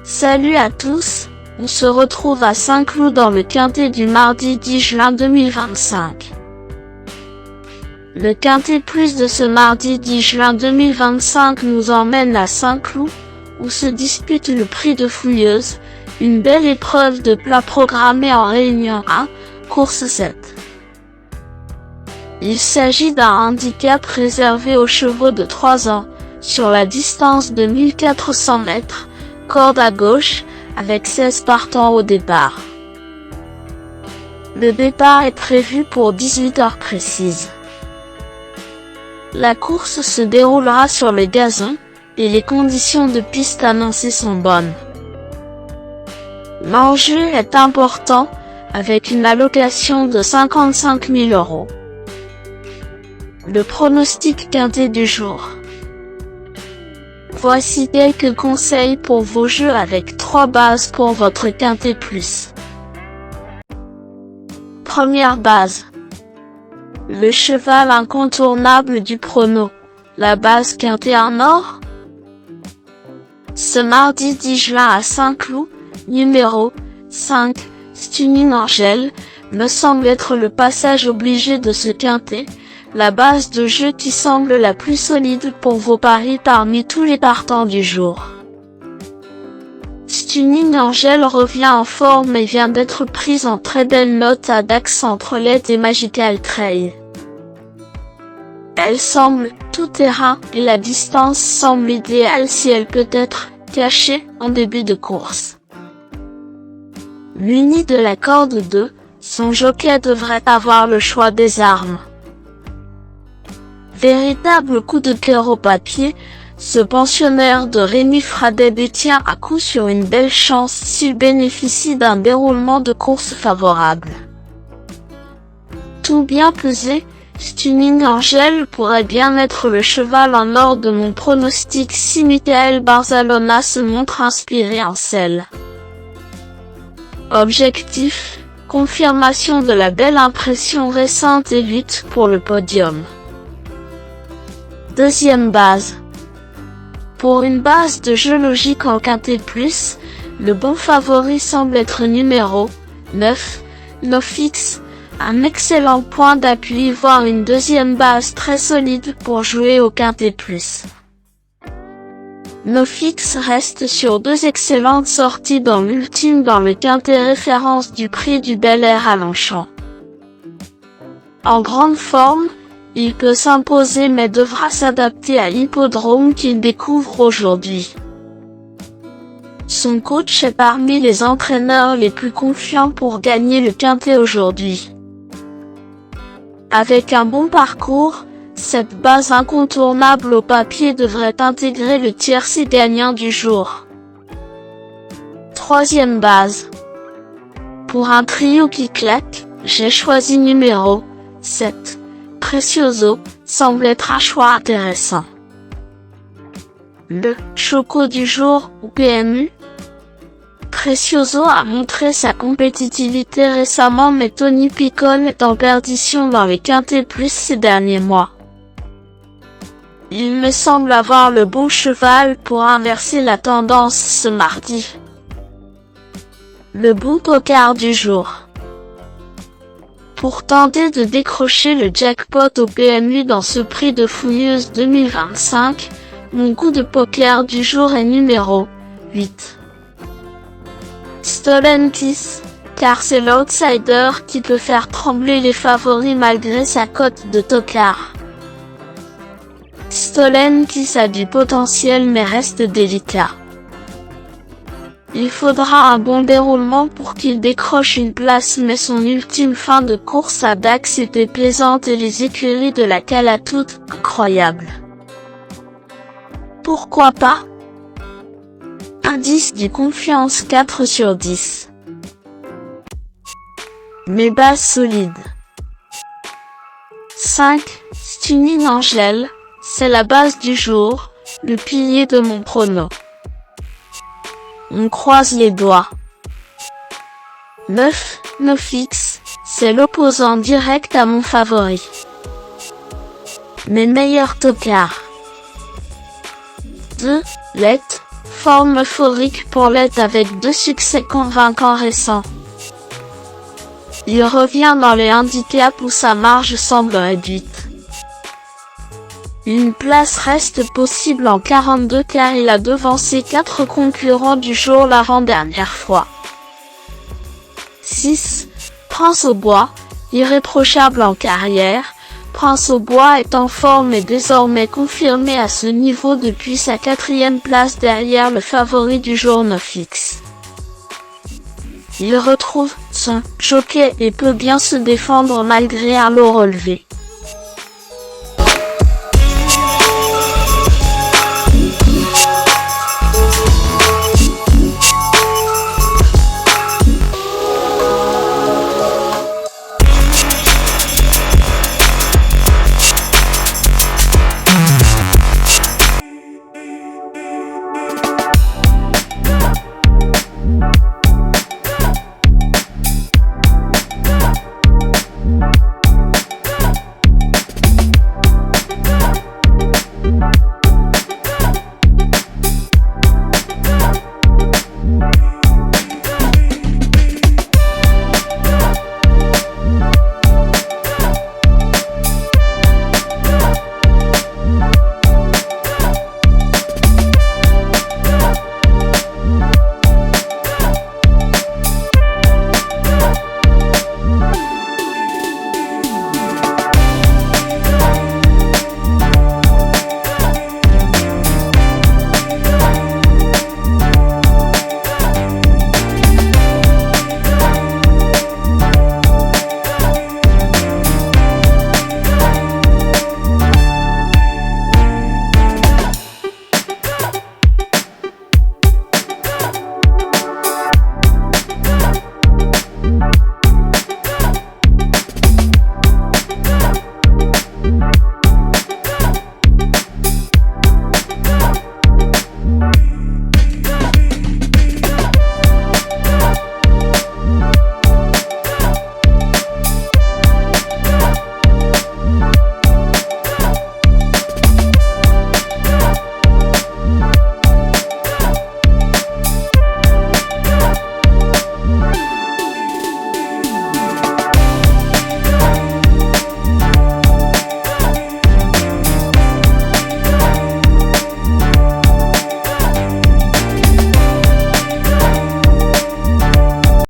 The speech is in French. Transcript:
Salut à tous, on se retrouve à Saint-Cloud dans le quintet du mardi 10 juin 2025. Le quintet plus de ce mardi 10 juin 2025 nous emmène à Saint-Cloud, où se dispute le prix de Fouilleuse, une belle épreuve de plat programmée en Réunion 1, course 7. Il s'agit d'un handicap réservé aux chevaux de 3 ans, sur la distance de 1400 mètres, corde à gauche, avec 16 partants au départ. Le départ est prévu pour 18 heures précises. La course se déroulera sur le gazon, et les conditions de piste annoncées sont bonnes. L'enjeu est important, avec une allocation de 55 000 €. Le pronostic quintet du jour. Voici quelques conseils pour vos jeux avec 3 bases pour votre quintet plus. Première base. Le cheval incontournable du prono. La base quintet en or. Ce mardi 10 juin à Saint-Cloud, numéro 5, Stunning Angel, me semble être le passage obligé de ce quintet, la base de jeu qui semble la plus solide pour vos paris parmi tous les partants du jour. Stunning Angel revient en forme et vient d'être prise en très belle note à Dax entre LED et Magical Trail. Elle semble tout terrain et la distance semble idéale si elle peut être cachée en début de course. Muni de la corde 2, son jockey devrait avoir le choix des armes. Véritable coup de cœur au papier, ce pensionnaire de Rémi Fradet détient à coup sur une belle chance s'il bénéficie d'un déroulement de course favorable. Tout bien pesé, Stunning Angel pourrait bien être le cheval en or de mon pronostic si Michael Barzalona se montre inspiré en selle. Objectif, confirmation de la belle impression récente et lutte pour le podium. Deuxième base. Pour une base de jeu logique en quintet plus, le bon favori semble être numéro 9, Nofix, un excellent point d'appui voire une deuxième base très solide pour jouer au quintet plus. Nofix reste sur 2 excellentes sorties dans l'ultime dans le quintet référence du prix du Bel Air à Longchamp. En grande forme, il peut s'imposer mais devra s'adapter à l'hippodrome qu'il découvre aujourd'hui. Son coach est parmi les entraîneurs les plus confiants pour gagner le quintet aujourd'hui. Avec un bon parcours, cette base incontournable au papier devrait intégrer le tiercé gagnant du jour. Troisième base. Pour un trio qui claque, j'ai choisi numéro 7. Precioso, semble être un choix intéressant. Le choco du jour ou PMU. Precioso a montré sa compétitivité récemment mais Tony Picol est en perdition dans les quintets plus ces derniers mois. Il me semble avoir le bon cheval pour inverser la tendance ce mardi. Le bon poker du jour. Pour tenter de décrocher le jackpot au PMU dans ce prix de Fouilleuse 2025, mon coup de poker du jour est numéro 8. Stolen Kiss, car c'est l'outsider qui peut faire trembler les favoris malgré sa cote de tocard. Stolen Kiss a du potentiel mais reste délicat. Il faudra un bon déroulement pour qu'il décroche une place mais son ultime fin de course à Dax était plaisante et les écuries de la cale toutes incroyables. Pourquoi pas? Indice du confiance 4 sur 10. Mes bases solides. 5. Stunning Angel, c'est la base du jour, le pilier de mon prono. On croise les doigts. 9. Nofix, c'est l'opposant direct à mon favori. Mes meilleurs tocards. 2. Let forme euphorique pour l'aide avec 2 succès convaincants récents. Il revient dans les handicaps où sa marge semble réduite. Une place reste possible en 42 car il a devancé 4 concurrents du jour l'avant-dernière fois. 6. Prince au Bois, irréprochable en carrière. Prince au Bois est en forme et désormais confirmé à ce niveau depuis sa 4e place derrière le favori du jour 9X. Il retrouve son jockey et peut bien se défendre malgré un lot relevé.